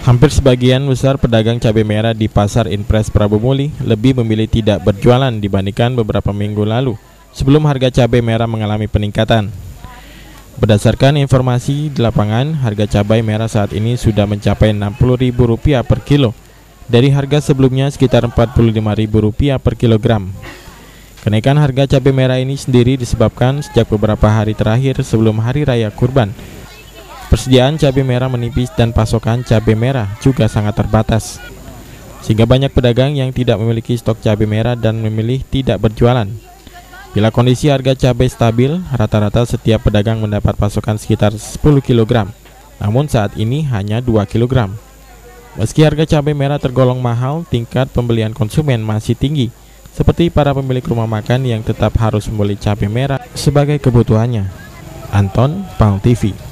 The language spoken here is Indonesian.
Hampir sebagian besar pedagang cabai merah di Pasar Impres Prabu Muli lebih memilih tidak berjualan dibandingkan beberapa minggu lalu sebelum harga cabai merah mengalami peningkatan. Berdasarkan informasi di lapangan, harga cabai merah saat ini sudah mencapai Rp60.000 per kilo dari harga sebelumnya sekitar Rp45.000 per kilogram. Kenaikan harga cabai merah ini sendiri disebabkan sejak beberapa hari terakhir sebelum Hari Raya Kurban. Persediaan cabai merah menipis dan pasokan cabai merah juga sangat terbatas, sehingga banyak pedagang yang tidak memiliki stok cabai merah dan memilih tidak berjualan. Bila kondisi harga cabai stabil, rata-rata setiap pedagang mendapat pasokan sekitar 10 kg, namun saat ini hanya 2 kg. Meski harga cabai merah tergolong mahal, tingkat pembelian konsumen masih tinggi, seperti para pemilik rumah makan yang tetap harus membeli cabai merah sebagai kebutuhannya. Anton, PAL TV.